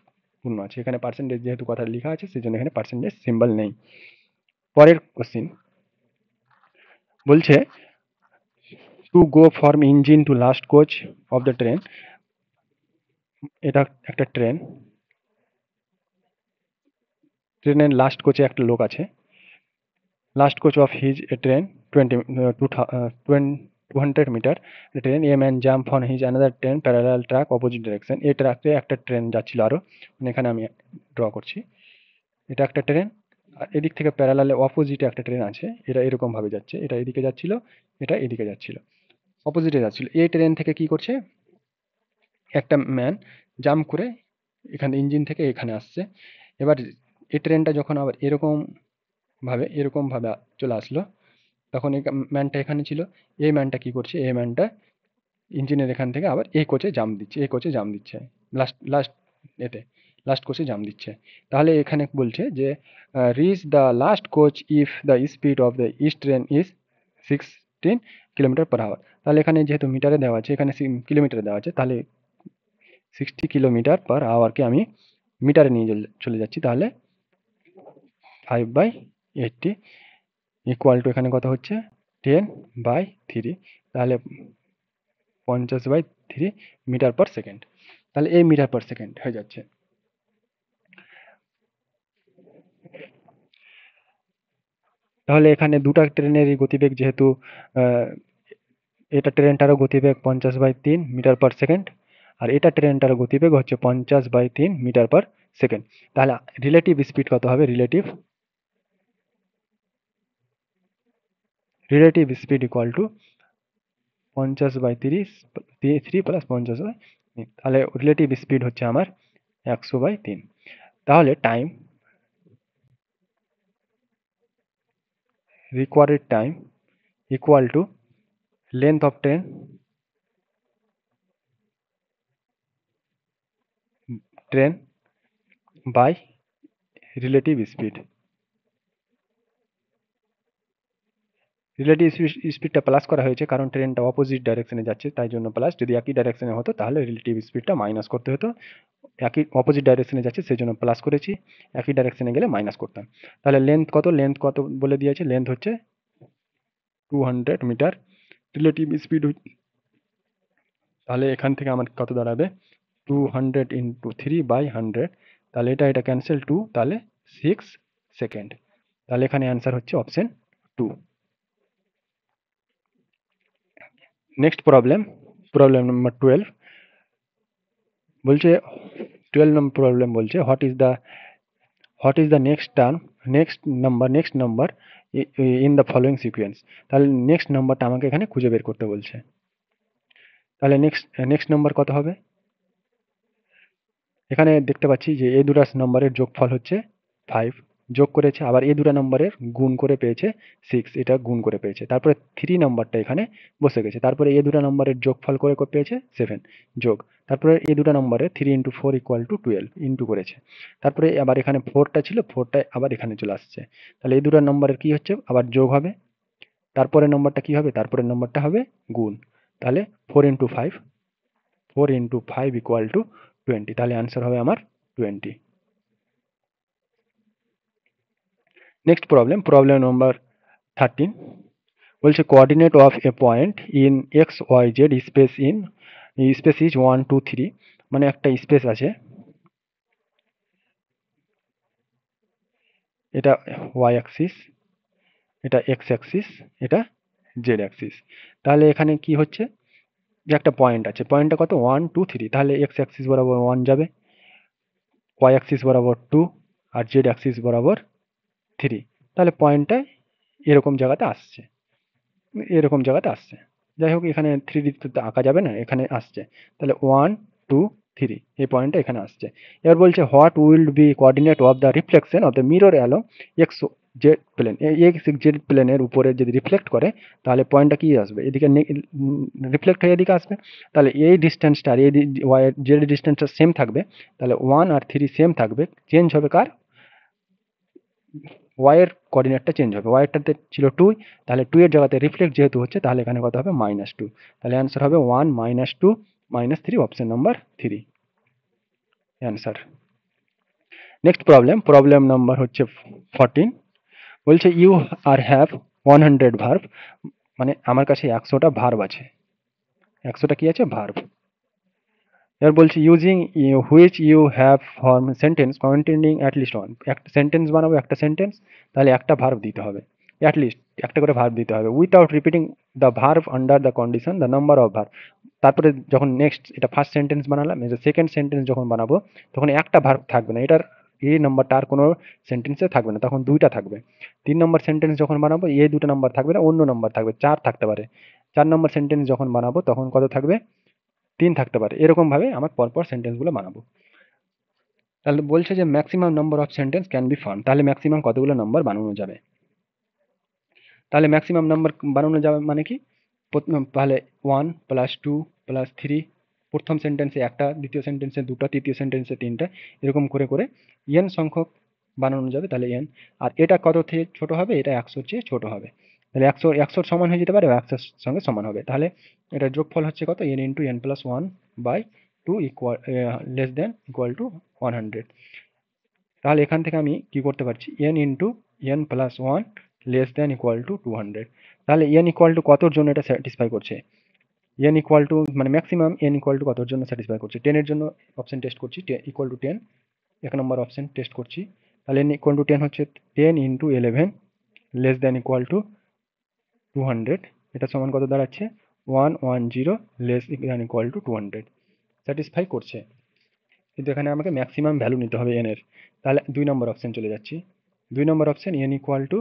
পূর্ণ আছে। এখানে পার্সেন্টেজ যেহেতু কথা লেখা আছে সেই জন্য এখানে পার্সেন্টেজ সিম্বল নেই। পরের কোশ্চিন বলছে to go from engine to last coach of the train, এটা একটা ট্রেনের লাস্ট কোচে একটা লোক আছে, last coach of his train 200 meter train, a man jump on his another train parallel track opposite direction। এই ট্র্যাকে একটা ট্রেন যাচ্ছিল আরো, মানে এখানে আমি ড্র করছি, এটা একটা ট্রেন, আর এদিক থেকে প্যারালালে অপোজিটে একটা ট্রেন আছে, এটা এরকম ভাবে যাচ্ছে, এটা এদিকে যাচ্ছিল, এটা এদিকে যাচ্ছিল, অপোজিটে যাচ্ছিল। এই ট্রেন থেকে কি করছে, একটা ম্যান জাম্প করে এখানে ইঞ্জিন থেকে এখানে আসছে। এবার এই ট্রেনটা যখন আবার এরকম ভাবে চলে আসলো, তখন এই ম্যানটা এখানে ছিল, এই ম্যানটা কি করছে, এই ম্যানটা ইঞ্জিনের এখান থেকে আবার এই কোচে জাম্প দিচ্ছে, লাস্ট কোচে জাম্প দিচ্ছে। তাহলে এখানে বলছে যে reach the last coach if the speed of the east train is 16 kilometre per hour. তাহলে এখানে যেহেতু মিটারে দেওয়া আছে, এখানে কিলোমিটারে দেওয়া আছে, তাহলে 60 কিলোমিটার পার আওয়ারকে আমি মিটারে নিয়ে চলে যাচ্ছি, তাহলে 5/80 ইকুয়াল টু এখানে কত হচ্ছে 10/3, তাহলে 50/3 মিটার পার সেকেন্ড। তাহলে এই মিটার পার সেকেন্ড হয়ে যাচ্ছে। তাহলে এখানে দুটা ট্রেনেরই গতিবেগ যেহেতু এটা ট্রেনটারও গতিবেগ 50/3 মিটার পার সেকেন্ড, আর এটা ট্রেনটার গতিবেগ হচ্ছে 50/3 মিটার পার সেকেন্ড। তাহলে রিলেটিভ স্পিড কত হবে? Relative speed equal to 50/3 plus 50/3, তাহলে রিলেটিভ স্পিড হচ্ছে আমার 100/3। তাহলে time, required time equal to length of train by relative speed. Relative স্পিডটা প্লাস করা হয়েছে কারণ ট্রেনটা অপোজিট ডাইরেকশনে যাচ্ছে, তাই জন্য প্লাস। যদি একই ডাইরেকশনে হতো তাহলে রিলেটিভ স্পিডটা মাইনাস করতে হতো। একই অপোজিট ডাইরেকশনে যাচ্ছে সেই জন্য প্লাস করেছি, একই ডাইরেকশনে গেলে মাইনাস করতাম। তাহলে লেন্থ কত বলে দিয়েছে? লেন্থ হচ্ছে 200 মিটার। রিলেটিভ স্পিড, তাহলে এখান থেকে আমার কত দাঁড়াবে? 200 ইন্টু 3/100, তাহলে এটা ক্যান্সেল 2, তাহলে 6 সেকেন্ড। তাহলে এখানে অ্যান্সার হচ্ছে অপশন 2। নেক্সট প্রবলেম নাম্বার 12 বলছে, 12 নম্বর প্রবলেম বলছে what is the next number in the following sequence. তাহলে নেক্সট নাম্বারটা আমাকে এখানে খুঁজে বের করতে বলছে। তাহলে নেক্সট নাম্বার কত হবে? এখানে দেখতে পাচ্ছি যে এই দুটো নম্বরের যোগফল হচ্ছে 5, যোগ করেছে, আবার এই দুটো নম্বরের গুণ করে পেয়েছে 6, এটা গুণ করে পেয়েছে। তারপরে 3 নাম্বারটা এখানে বসে গেছে। তারপরে এই দুটো নম্বরের যোগফল করে পেয়েছে 7 যোগ। তারপরে এই দুটো নম্বরে 3 ইন্টু 4 ইকুয়াল টু 12 ইন্টু করেছে। তারপরে আবার এখানে 4টা ছিল, 4টা আবার এখানে চলে আসছে। তাহলে এই দুটো নম্বরের কি হচ্ছে? আবার যোগ হবে। তারপরের নম্বরটা কি হবে? তারপরের নম্বরটা হবে গুণ। তাহলে 4 ইন্টু 5 ইকুয়াল টু 20, তাহলে অ্যান্সার হবে আমার 20। নেক্সট প্রবলেম নাম্বার 13 বলছে coordinate of a point in X Y Z space is 1 2 3, মানে একটা স্পেস আছে, এটা ওয়াই অ্যাক্সিস, এটা এক্স অ্যাক্সিস, এটা জেড অ্যাক্সিস। তাহলে এখানে কি হচ্ছে যে একটা পয়েন্ট আছে, পয়েন্টটা কত 1 2 3, তাহলে এক্স অ্যাক্সিস বরাবর 1 যাবে, ওয়াই অ্যাক্সিস বরাবর 2, আর জেড অ্যাক্সিস বরাবর 3। তাহলে পয়েন্টটা এরকম জায়গাতে আসছে, যাই হোক এখানে 3D তো আঁকা যাবে না, এখানে আসছে। তাহলে 1 2 3 এই পয়েন্টটা এখানে আসছে। এবার বলছে what will be coordinate of the reflection of the mirror along X Z plane. X Z প্লেনের উপরে যদি রিফ্লেক্ট করে তাহলে পয়েন্টটা কি আসবে? এদিকে রিফ্লেক্ট হয়ে এদিকে আসবে। তাহলে এই ডিস্টেন্সটা আর এই ওয়াই জেড ডিস্টেন্সটা সেম থাকবে, তাহলে 1 আর 3 সেম থাকবে। চেঞ্জ হবে কার? ওয়াই এর কোঅর্ডিনেটটা চেঞ্জ হবে। ওয়াই এরটাতে ছিল 2, তাহলে 2 এর জায়গাতে রিফ্লেক্ট যেহেতু হচ্ছে তাহলে এখানে কত হবে? -2। তাহলে অ্যান্সার হবে 1 -2 -3, option number 3 answer. Next problem number হচ্ছে 14 বলছে ইউ আর হ্যাভ 100 ভার্ব, মানে আমার কাছে 100টা ভার্ব আছে, 100টা কি আছে? ভার্ব। এবার বলছি using which you have form sentence containing at least one. একটা সেন্টেন্স বানাবো, একটা সেন্টেন্স, তাহলে একটা ভার্ব দিতে হবে, অ্যাটলিস্ট একটা করে ভার্ব দিতে হবে, without repeating the verb under the condition the number of verb. তারপরে যখন নেক্সট এটা ফার্স্ট সেন্টেন্স বানালাম, সেকেন্ড সেন্টেন্স যখন বানাবো তখন একটা ভার্ব থাকবে না, এটার এই নাম্বারটা আর কোনো সেন্টেন্সে থাকবে না, তখন 2টা থাকবে। 3 নম্বর সেন্টেন্স যখন বানাবো এই 2টা নাম্বার থাকবে না, অন্য নাম্বার থাকবে, 4 থাকতে পারে। 4 নম্বর সেন্টেন্স যখন বানাবো তখন কত থাকবে? 3 থাকতে পারে। এরকম ভাবে আমার পরপর সেন্টেন্সগুলো বানাবো। তাহলে বলছে যে maximum number of sentence can be found, তাহলে ম্যাক্সিমাম কতগুলো নাম্বার বানানো যাবে? তাহলে ম্যাক্সিমাম নাম্বার বানানো যাবে মানে কি? তাহলে 1 প্লাস 2 প্লাস 3, প্রথম সেন্টেন্সে একটা, দ্বিতীয় সেন্টেন্সে দুটো, তৃতীয় সেন্টেন্সে 3টা, এরকম করে করে n সংখ্যক বানানো যাবে। তাহলে n, আর এটা কত থেকে ছোট হবে? এটা 100-র চেয়ে ছোট হবে। তাহলে 100-র সমান হয়ে যেতে পারে বা 100-র সঙ্গে সমান হবে। তাহলে এটা যোগফল হচ্ছে কত? n into n plus 1 by two equal less than equal to 100। তাহলে এখান থেকে আমি কি করতে পারছি, n into n plus one less than equal to 200। তাহলে n ইকুয়াল টু কতর জন্য এটা স্যাটিসফাই করছে, n ইকুয়াল টু মানে ম্যাক্সিমাম n ইকুয়াল টু কতর জন্য স্যাটিসফাই করছে, 10 এর জন্য অপশন টেস্ট করছি, ইকুয়াল টু 10 এক নম্বর অপশন টেস্ট করছি। তাহলে n ইকুয়াল টু 10 হচ্ছে 10 into 11 less than equal to 200। এটা সমান কত দাঁড়াচ্ছে, 110 less than equal to 200, satisfy করছে। কিন্তু এখানে আমাকে ম্যাক্সিমাম ভ্যালু নিতে হবে n এর। তাহলে 2 নম্বর অপশন চলে যাচ্ছি, 2 নম্বর অপশন n ইকুয়াল টু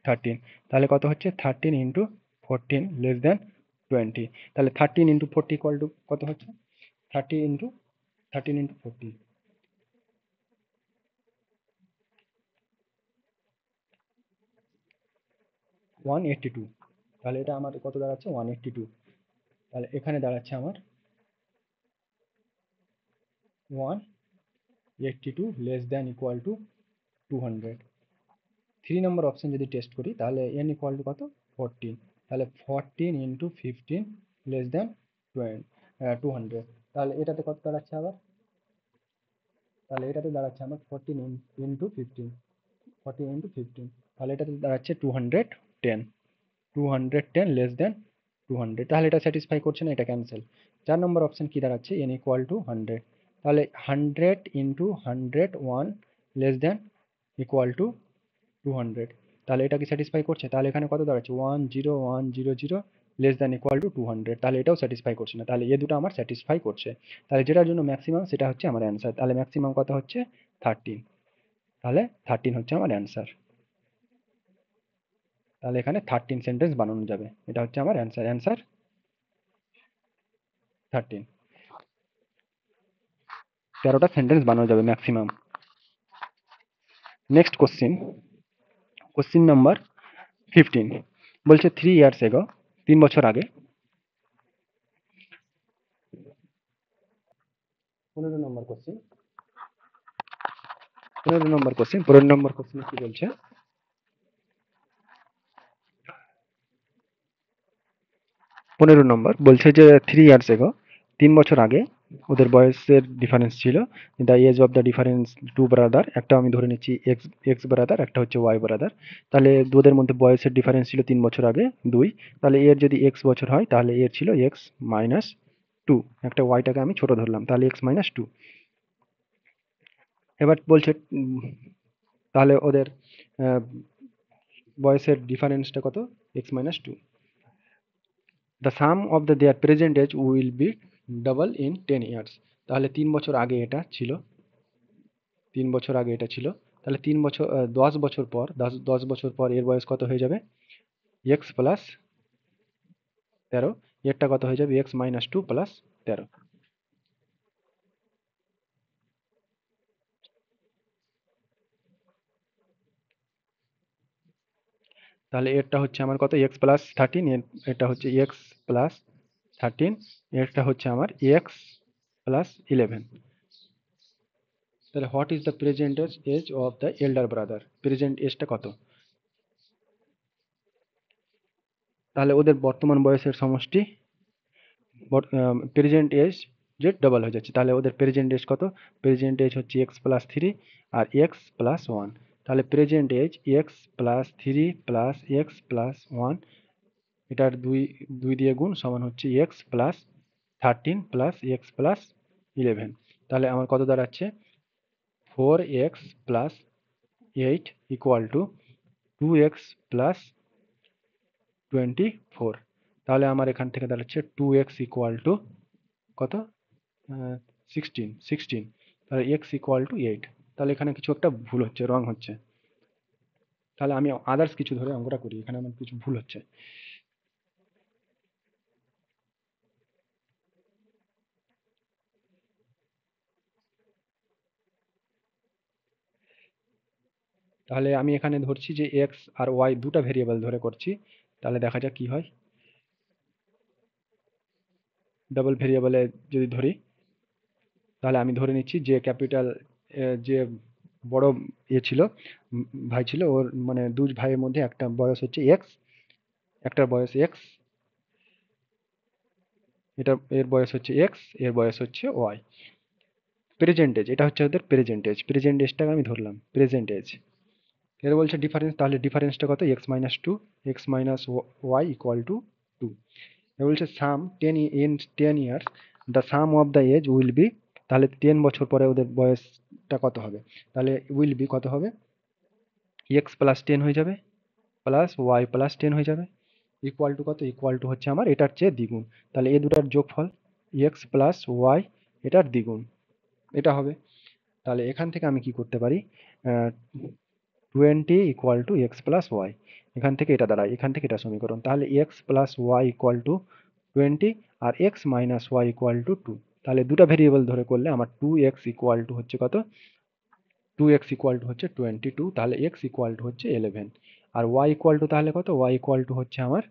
13। তাহলে কত হচ্ছে 13 ইন্টু 14 লেস দেন 20। তাহলে 13 ইন্টু 40 ইকুয়াল টু কত হচ্ছে, 30 ইন্টু 13 ইন্টু 40 182। তাহলে এটা আমার কত দাঁড়াচ্ছে 182। তাহলে এখানে দাঁড়াচ্ছে আমার 182 লেস দেন ইকুয়াল টু 200। 3 নম্বর অপশন যদি টেস্ট করি তাহলে n ইকুয়াল টু কত 14। তাহলে 14 ইন্টু 15 লেস দেন 200। তাহলে এটাতে কত দাঁড়াচ্ছে আবার, তাহলে এটাতে দাঁড়াচ্ছে আমার 14 ইন্টু 15, 14 ইন্টু 15, তাহলে এটাতে দাঁড়াচ্ছে 210, 210 লেস দেন 200। তাহলে এটা স্যাটিসফাই করছে না, এটা ক্যান্সেল। 4 নম্বর অপশন কি দাঁড়াচ্ছে, n ইকুয়াল টু 100। তাহলে 100 into 101 less than equal to 200। তাহলে এটা কি স্যাটিসফাই করছে, তাহলে এখানে কত দাঁড়াচ্ছে 10100 লেস দ্যান ইকুয়াল টু 200। তাহলে এটাও স্যাটিসফাই করছে না, তাহলে দুটো আমার স্যাটিসফাই করছে। তাহলে যেটার জন্য ম্যাক্সিমাম সেটা হচ্ছে আমার অ্যান্সার। তাহলে ম্যাক্সিমাম কত হচ্ছে 13। তাহলে 13 হচ্ছে আমার অ্যান্সার। তাহলে এখানে 13 সেন্টেন্স বানানো যাবে, এটা হচ্ছে আমার অ্যান্সার, অ্যান্সার 13। 13টা সেন্টেন্স বানানো যাবে maximum. Next question, question number 15 বলছে 3 ইয়ার্স এগো, 3 বছর আগে। 15 নম্বর কোশ্চিন, 15 নম্বর কোশ্চিন, 15 নম্বর কোশ্চিনে কি বলছে, 15 নম্বর বলছে যে 3 ইয়ার্স এগো, 3 বছর আগে ওদের বয়সের ডিফারেন্স ছিল, the age of the difference to brother, একটা আমি ধরে নিচ্ছি এক্স এক্স ব্রাদার, একটা হচ্ছে ওয়াই ব্রাদার। তাহলে ওদের মধ্যে বয়সের ডিফারেন্স ছিল 3 বছর আগে 2। তাহলে এর যদি এক্স বছর হয় তাহলে এর ছিল এক্স মাইনাস 2, একটা ওয়াইটাকে আমি ছোট ধরলাম, তাহলে এক্স মাইনাস 2। এবার বলছে তাহলে ওদের বয়সের ডিফারেন্সটা কত, X minus 2। The sum of the their present age will be double in 10 years. তাহলে 3 বছর আগে এটা ছিল, 3 বছর আগে এটা ছিল, তাহলে 3 বছর 10 বছর পর, 10 বছর পর এর বয়স কত হয়ে যাবে, এক্স প্লাস 13, এরটা কত হয়ে যাবে এক্স মাইনাস 2 প্লাস 13। তাহলে এরটা হচ্ছে আমার কত এক্স প্লাস 13, এটা হচ্ছে এক্স প্লাস 13, এরটা হচ্ছে আমার এক্স প্লাস 11। তাহলে what is the present age of the elder brother, present এজটা কত, তাহলে ওদের বর্তমান বয়সের সমষ্টি প্রেজেন্ট এজ যে ডবল হয়ে যাচ্ছে, তাহলে ওদের প্রেজেন্ট এজ কত, প্রেজেন্ট এজ হচ্ছে এক্স প্লাস 3 আর এক্স প্লাস 1। তাহলে present age X plus 3 plus X plus 1, এটার দুই দুই দিয়ে গুণ সমান হচ্ছে X plus 13 plus X plus 11। তাহলে আমার কত দাঁড়াচ্ছে 4x plus 8 equal to 2x plus 24। তাহলে আমার এখান থেকে দাঁড়াচ্ছে 2x ইকুয়াল টু কত, 16, তাহলে এক্স ইকুয়াল টু 8। তাহলে এখানে কিছু একটা ভুল হচ্ছে, রং হচ্ছে। তাহলে আমি আদার্স কিছু ধরে অঙ্কটা করি, এখানে আমার কিছু ভুল হচ্ছে। তাহলে আমি এখানে ধরছি যে এক্স আর ওয়াই দুটা ভেরিয়েবল ধরে করছি, তাহলে দেখা যাক কি হয়। ডাবল ভেরিয়েবলে যদি ধরি তাহলে আমি ধরে নিচ্ছি যে ক্যাপিটাল যে বড় ছিল, ভাই ছিল, ওর মানে দুই ভাইয়ের মধ্যে একটা বয়স হচ্ছে এক্স, একটার বয়স এক্স, এটা এর বয়স হচ্ছে এক্স, এর বয়স হচ্ছে ওয়াই। প্রেজেন্ট এজ, এটা হচ্ছে ওদের প্রেজেন্ট এজ, প্রেজেন্ট এজটাকে আমি ধরলাম প্রেজেন্ট এজ। এর বলছে ডিফারেন্স, তাহলে ডিফারেন্সটা কত, X minus two, X minus Y equal to two. এ বলছে some 10 years the sum of the age will be, তাহলে 10 বছর পরে ওদের বয়সটা কত হবে, তাহলে উইল বি কত হবে, এক্স প্লাস 10 হয়ে যাবে, প্লাস ওয়াই প্লাস 10 হয়ে যাবে, ইকুয়াল টু কত, ইকুয়াল টু হচ্ছে আমার এটার চেয়ে দ্বিগুণ। তাহলে এ দুটার যোগফল এক্স প্লাস ওয়াই, এটার দ্বিগুণ, এটা হবে। তাহলে এখান থেকে আমি কি করতে পারি, 20 equal to X plus Y, এখান থেকে এটা দাঁড়ায়, এখান থেকে এটা সমীকরণ। তাহলে X plus Y equal to 20 আর X minus Y equal to 2। তাহলে দুটা ভেরিয়েবল ধরে করলে আমার 2x ইকুয়াল টু হচ্ছে কত, 2x ইকুয়াল টু হচ্ছে 22, তাহলে x ইকুয়াল টু হচ্ছে 11। আর y ইকুয়াল টু তাহলে কত, y ইকুয়াল টু হচ্ছে আমার,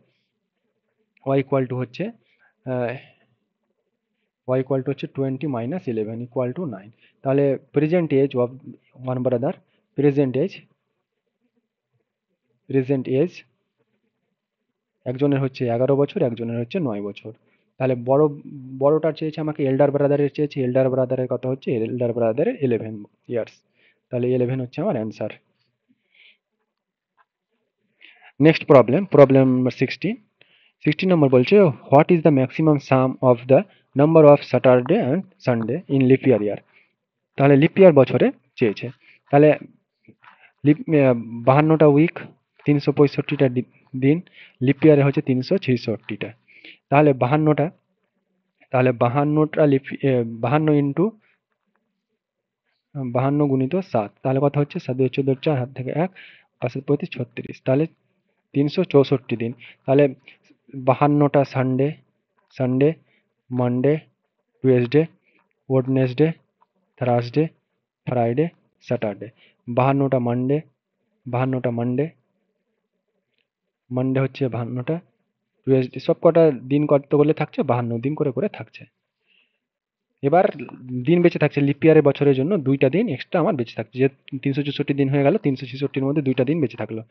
y ইকুয়াল টু হচ্ছে আহ, y ইকুয়াল টু হচ্ছে 20 মাইনাস 11 ইকুয়াল টু 9। তাহলে present age of one brother, present age, present age একজনের হচ্ছে 11 বছর, একজনের হচ্ছে 9 বছর। তাহলে বড়টার চেয়েছে আমাকে, এল্ডার ব্রাদারের চেয়েছে, এল্ডার ব্রাদারের কত হচ্ছে, এল্ডার ব্রাদারের 11 ইয়ার্স। তাহলে 11 হচ্ছে আমার অ্যান্সার। নেক্সট প্রবলেম, প্রবলেম নাম্বার 16 নম্বর বলছে what is the maximum some of the number of Saturday and Sunday in lip ইয়ার। তাহলে লিপ ইয়ার বছরে চেয়েছে। তাহলে লিপ 52টা উইক, 365টা দিন, লিপ ইয়ারে হচ্ছে 366টা। তাহলে 52টা, তাহলে 52টা লিপ, 52 ইন্টু 52 গুণিত 7, তাহলে কত হচ্ছে, 7 2 14 4, হাত থেকে 1, 5 35 36, তাহলে 364 দিন। তাহলে 52টা Sunday, Sunday, Monday, Tuesday, Wednesday, Thursday, Friday, Saturday. 52টা মানডে, 52টা মানডে, মানডে হচ্ছে 52টা, টুয়েসডে, সব কটা দিন কত বলে থাকছে, 52 দিন করে করে থাকছে। এবার দিন বেঁচে থাকছে লিপ ইয়ারের বছরের জন্য, 2টা দিন এক্সট্রা আমার বেঁচে থাকছে, যে 364 দিন হয়ে গেল, 366-র মধ্যে 2টা দিন বেঁচে থাকলো।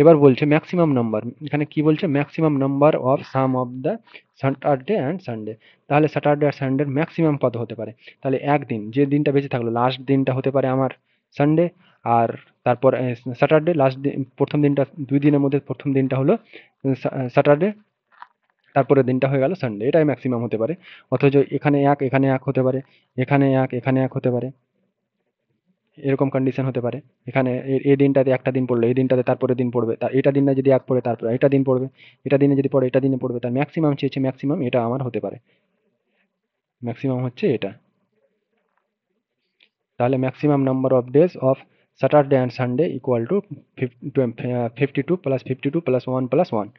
এবার বলছে ম্যাক্সিমাম নাম্বার, এখানে কি বলছে, maximum number of some of the Saturday and Sunday. তাহলে স্যাটারডে আর সানডের ম্যাক্সিমাম কত হতে পারে, তাহলে একদিন যে দিনটা বেঁচে থাকলো লাস্ট দিনটা হতে পারে আমার সানডে, আর তারপর স্যাটারডে লাস্ট দিন, প্রথম দিনটা, 2 দিনের মধ্যে প্রথম দিনটা হলো স্যাটারডে, তারপরের দিনটা হয়ে গেল সানডে, এটাই ম্যাক্সিমাম হতে পারে। অথচ এখানে এক, এখানে এক হতে পারে, এখানে এক, এখানে এক হতে পারে, এরকম কন্ডিশন হতে পারে। এখানে এই দিনটাতে একটা দিন পড়লো, এই দিনটাতে তারপরের দিন পড়বে, তার এটা দিন না যদি এক পড়ে তারপরে এটা দিন পড়বে, এটা দিনে যদি পড়ে এটা দিনে পড়বে, তার ম্যাক্সিমাম চেয়েছে, ম্যাক্সিমাম এটা আমার হতে পারে, ম্যাক্সিমাম হচ্ছে এটা। তাহলে maximum number of days of Saturday and Sunday equal to 52 plus 52 plus 1 plus 1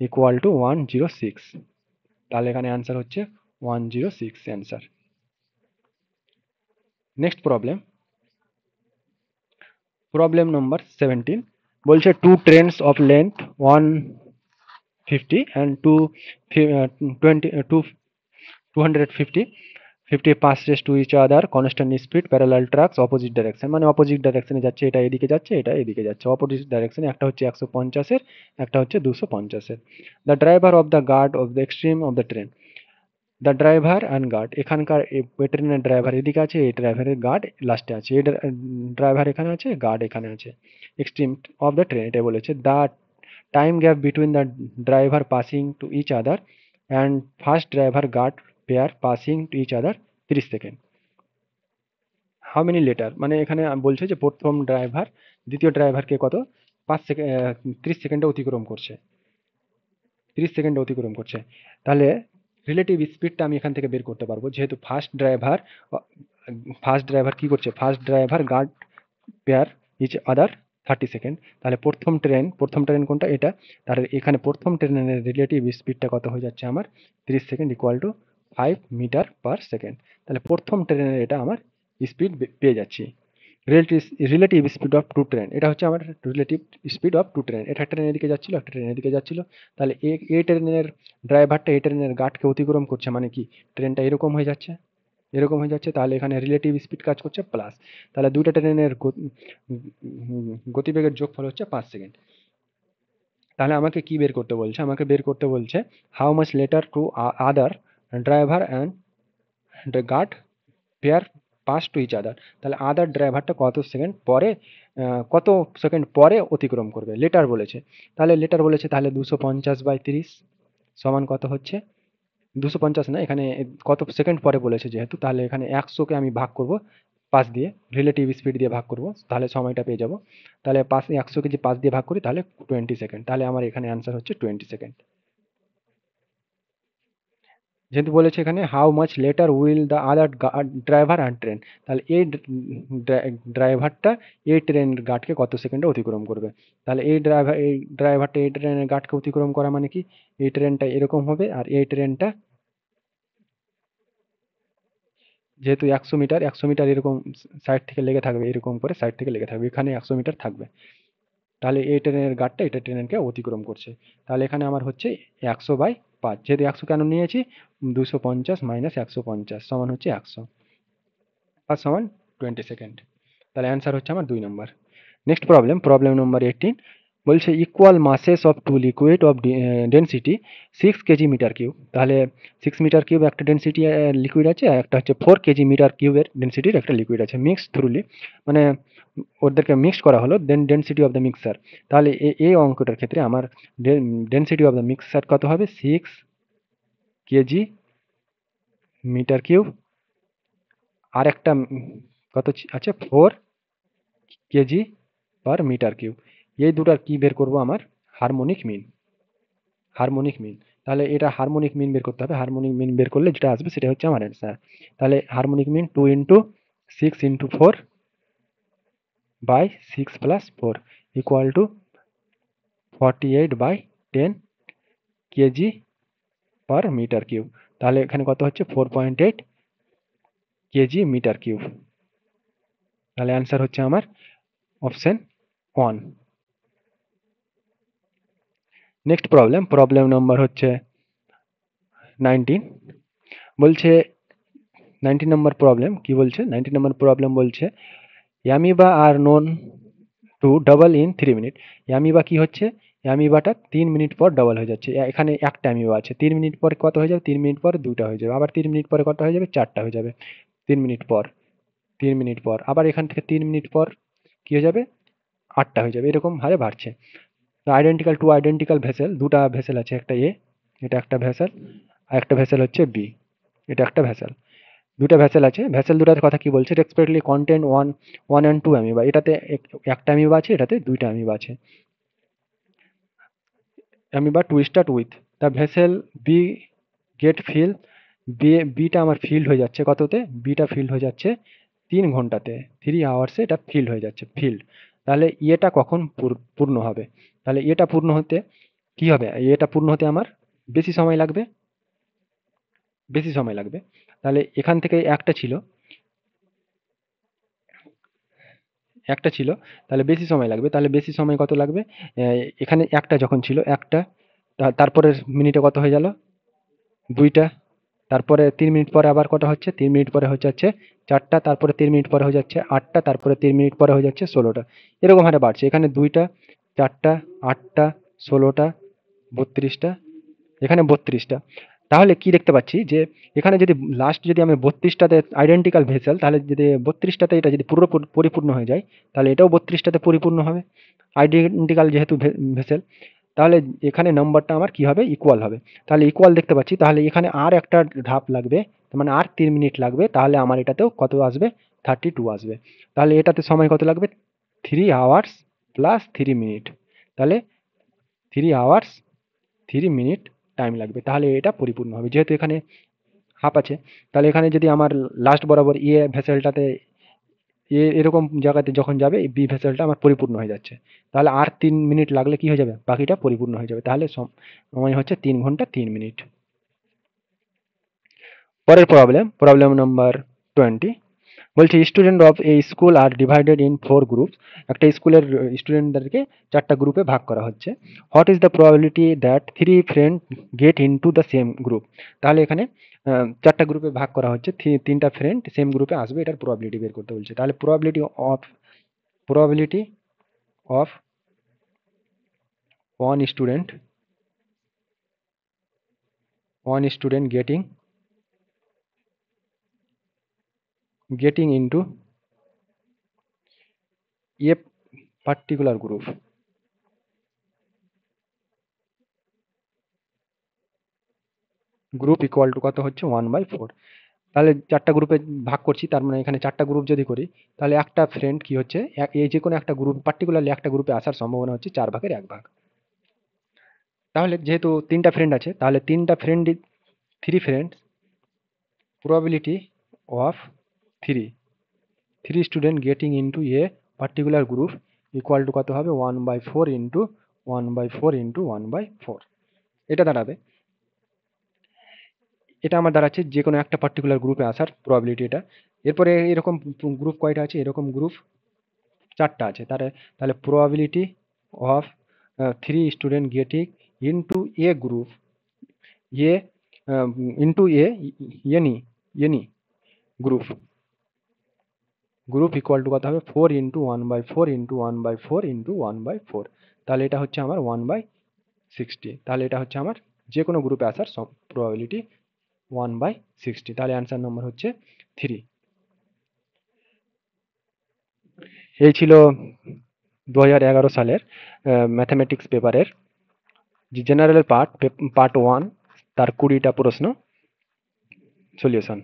equal to 106। তাহলে এখানে অ্যান্সার হচ্ছে 106 অ্যান্সার। নেক্সট প্রবলেম, প্রবলেম নম্বর 17 বলছে two trains of length 150 and 250 passes to each other constant speed parallel tracks opposite direction, মানে অপোজিট ডাইরেকশনে যাচ্ছে, এটা এদিকে যাচ্ছে, এটা এদিকে যাচ্ছে, অপোজিট ডাইরেকশনে, একটা হচ্ছে 150-এর, একটা হচ্ছে 250-এর। The driver of the guard of the extreme of the train, the driver and guard, এখানকার এই ট্রেনের ড্রাইভার এদিকে আছে, এই ড্রাইভারের গার্ড লাস্টে আছে, এই ড্রাইভার এখানে আছে, গার্ড এখানে আছে, এক্সট্রিম অফ দ্য ট্রেন এটা বলেছে। The time gap between the driver passing to each other and first driver guard pair passing to each other 30 second. How many later, মানে এখানে বলছে যে প্রথম ড্রাইভার দ্বিতীয় ড্রাইভারকে কত 5 সেকেন্ড, 30 সেকেন্ডে অতিক্রম করছে, 30 সেকেন্ডে অতিক্রম করছে। তাহলে রিলেটিভ স্পিডটা আমি এখান থেকে বের করতে পারবো, যেহেতু ফার্স্ট ড্রাইভার কি করছে, first driver guard pair each other 30 second. তাহলে প্রথম ট্রেন কোনটা, এটা। তাহলে এখানে প্রথম ট্রেনের রিলেটিভ স্পিডটা কত হয়ে যাচ্ছে আমার, 30 second equal to 5 metre per second. তাহলে প্রথম ট্রেনের এটা আমার স্পিড পেয়ে যাচ্ছি। Relative speed of two train, এটা হচ্ছে আমার relative speed of two train, এটা ট্রেন এদিকে যাচ্ছিল, একটা ট্রেন এদিকে যাচ্ছিল। তাহলে এই ট্রেনের ড্রাইভারটা এই ট্রেনের গার্ডকে অতিক্রম করছে, মানে কি ট্রেনটা এরকম হয়ে যাচ্ছে, এরকম হয়ে যাচ্ছে। তাহলে এখানে রিলেটিভ স্পিড কাজ করছে প্লাস, তাহলে দুইটা ট্রেনের গতিবেগের যোগফল হচ্ছে 5 সেকেন্ড। তাহলে আমাকে কি বের করতে বলছে, আমাকে বের করতে বলছে how much later to other driver and the guard pair pass to each other, তাহলে আদার ড্রাইভারটা কত সেকেন্ড পরে অতিক্রম করবে, লেটার বলেছে, তাহলে 250/30 সমান কত হচ্ছে, 250 না, এখানে কত সেকেন্ড পরে বলেছে যেহেতু, তাহলে এখানে 100কে আমি ভাগ করব 5 দিয়ে, রিলেটিভ স্পিড দিয়ে ভাগ করব, তাহলে সময়টা পেয়ে যাব। তাহলে 100কে যে 5 দিয়ে ভাগ করি তাহলে 20 সেকেন্ড, তাহলে আমার এখানে অ্যান্সার হচ্ছে 20 সেকেন্ড। যেহেতু বলেছে এখানে how much letter will the other driver and train, তাহলে এই ড্রাইভারটা এই ট্রেনের গার্ডকে কত সেকেন্ডে অতিক্রম করবে, তাহলে এই ড্রাইভারটা এই ট্রেনের গার্ডকে অতিক্রম করা মানে কি, এই ট্রেনটা এরকম হবে আর এই ট্রেনটা যেহেতু 100 মিটার 100 মিটার এরকম সাইড থেকে লেগে থাকবে, এরকম করে সাইড থেকে লেগে থাকবে, এখানে 100 মিটার থাকবে, তাহলে এই ট্রেনের গার্ডটা এটা ট্রেনকে অতিক্রম করছে, তাহলে এখানে আমার হচ্ছে 100/5, যেহেতু 100 কেন নিয়েছি, 250 মাইনাস 150 সমান হচ্ছে 100, আর সমান 20 সেকেন্ড, তাহলে অ্যান্সার হচ্ছে আমার 2 নম্বর। নেক্সট প্রবলেম নম্বর 18, বলছে equal masses of two liquid of density 6 kg/m³, তাহলে 6 m³ একটা ডেন্সিটি লিকুইড আছে, আর একটা হচ্ছে 4 kg/m³ ডেন্সিটির একটা লিকুইড আছে, মিক্স থ্রুলি, মানে ওদেরকে মিক্সড করা হলো, দেন ডেন্সিটি অফ দ্য মিক্সার, তাহলে এই অঙ্কটার ক্ষেত্রে আমার ডেন্সিটি অফ দ্য মিক্সার কত হবে, 6 kg/m³, আর একটা কত আছে, 4 kg/m³, এই দুটার কি বের করব, আমার হারমোনিক মিন, তাহলে এটা হারমোনিক মিন বের করতে হবে, হারমোনিক মিন বের করলে যেটা আসবে সেটা হচ্ছে আমার অ্যান্সার, তাহলে হারমোনিক মিন 2 × 6 × 4/6 + 4 48/10 kg/m³, তাহলে এখানে কত হচ্ছে 4.8 kg/m³, তাহলে অ্যান্সার হচ্ছে আমার অপশন 1। নেক্সট প্রবলেম নম্বর হচ্ছে 19, বলছে 19 নম্বর প্রবলেম কি বলছে, 19 নম্বর প্রবলেম বলছে amoeba are known to double in 3 minute, amoeba কি হচ্ছে, অ্যামিবাটা 3 মিনিট পর ডাবল হয়ে যাচ্ছে, এখানে একটা অ্যামিবা আছে, 3 মিনিট পর কত হয়ে যাবে, 3 মিনিট পর 2টা হয়ে যাবে, আবার 3 মিনিট পরে কত হয়ে যাবে, 4টা হয়ে যাবে, 3 মিনিট পর, 3 মিনিট পর, আবার এখান থেকে 3 মিনিট পর কি হয়ে যাবে, 8টা হয়ে যাবে, এরকম হারে বাড়ছে। আইডেন্টিক্যাল ভেসেল, দুটা ভেসেল আছে, একটা এ, এটা একটা ভেসেল, আর একটা ভেসেল হচ্ছে বি, এটা একটা ভেসেল, দুটা ভেসেল আছে, ভেসেল দুটার কথা কি বলছে, respectively content one and two amoeba, এটাতে একটা অ্যামিবা আছে, এটাতে দুইটা অ্যামিবা আছে, amoeba to start with the vessel be get fill, বিটা আমার ফিল্ড হয়ে যাচ্ছে কততে, বিটা ফিল্ড হয়ে যাচ্ছে 3 ঘন্টাতে, 3 আওয়ার্সে এটা ফিল্ড হয়ে যাচ্ছে ফিল্ড, তাহলে এটা কখন পূর্ণ হবে, তাহলে এটা পূর্ণ হতে কি হবে, এটা পূর্ণ হতে আমার বেশি সময় লাগবে, তাহলে এখান থেকে একটা ছিল, তাহলে বেশি সময় লাগবে, তাহলে বেশি সময় কত লাগবে, এখানে একটা যখন ছিল একটা, তারপরের মিনিটে কত হয়ে গেল, 2টা, তারপরে 3 মিনিট পরে আবার কটা হচ্ছে, 3 মিনিট পরে হচ্ছে 4টা, তারপরে 3 মিনিট পরে হয়ে যাচ্ছে 8টা, তারপরে 3 মিনিট পরে হয়ে যাচ্ছে 16টা, এরকম হারে বাড়ছে, এখানে 2টা, 4টা, 8টা, 16টা, 32টা, এখানে 32টা, তাহলে কি দেখতে পাচ্ছি যে এখানে যদি লাস্ট যদি আমি 32টাতে আইডেন্টিক্যাল ভেসেল, তাহলে যদি 32টাতে এটা যদি পরিপূর্ণ হয়ে যায়, তাহলে এটাও 32টাতে পরিপূর্ণ হবে, আইডেন্টিক্যাল যেহেতু ভেসেল, তাহলে এখানে নাম্বারটা আমার কি হবে, ইকুয়াল হবে, তাহলে ইকুয়াল দেখতে পাচ্ছি, তাহলে এখানে আর একটা ধাপ লাগবে, মানে আর 3 মিনিট লাগবে, তাহলে আমার এটাতেও কত আসবে, 32 আসবে, তাহলে এটাতে সময় কত লাগবে, 3 আওয়ার্স প্লাস 3 মিনিট, তাহলে 3 আওয়ার্স 3 মিনিট টাইম লাগবে, তাহলে এটা পরিপূর্ণ হবে, যেহেতু এখানে হাফ আছে, তাহলে এখানে যদি আমার লাস্ট বরাবর ভেসেলটাতে এরকম জায়গাতে যখন যাবে, বি ভেসেলটা আমার পরিপূর্ণ হয়ে যাচ্ছে, তাহলে আর 3 মিনিট লাগলে কি হয়ে যাবে, বাকিটা পরিপূর্ণ হয়ে যাবে, তাহলে সময় হচ্ছে 3 ঘন্টা 3 মিনিট। পরের প্রবলেম নাম্বার 20, বলছে student of a school are divided in 4 groups, একটা স্কুলের স্টুডেন্টদেরকে 4টা গ্রুপে ভাগ করা হচ্ছে, what is the probability that 3 friend get into the same group, তাহলে এখানে 4টা গ্রুপে ভাগ করা হচ্ছে, 3টা ফ্রেন্ড সেম গ্রুপে আসবে, এটার প্রবাবিলিটি বের করতে বলছে, তাহলে probability of one student getting getting into a particular group. Group equal to কত হচ্ছে 1/4। তাহলে চারটা গ্রুপে ভাগ করছি, তার মানে এখানে চারটা গ্রুপ যদি করি তাহলে একটা ফ্রেন্ড কি হচ্ছে এই যে কোনো একটা গ্রুপ পার্টিকুলারলি একটা গ্রুপে আসার সম্ভাবনা হচ্ছে 4/1 তাহলে যেহেতু তিনটা ফ্রেন্ড আছে তাহলে তিনটা friend, three friends, probability of three student getting into a particular group equal to কত হবে 1/4 ইন্টু 1/4 ইন্টু 1/4। এটা দাঁড়াবে, এটা আমার দাঁড়াচ্ছে যে কোনো একটা পার্টিকুলার গ্রুপে আসার প্রবাবিলিটি এটা। এরপরে এরকম গ্রুপ কয়টা আছে, এরকম গ্রুপ চারটা আছে। তাহলে probability of three student getting into a group A into any group equal to কত হবে 4 ইন্টু 1/4 ইন্টু 1/4 ইন্টু 1/4। তাহলে এটা হচ্ছে আমার 1/60। তাহলে এটা হচ্ছে আমার যে কোনো গ্রুপে আসার প্রবাবিলিটি 1/60। তাহলে অ্যান্সার নম্বর হচ্ছে 3। এই ছিল 2011 সালের ম্যাথামেটিক্স পেপারের যে জেনারেল পার্ট 1 তার 20টা প্রশ্ন সলিউশন।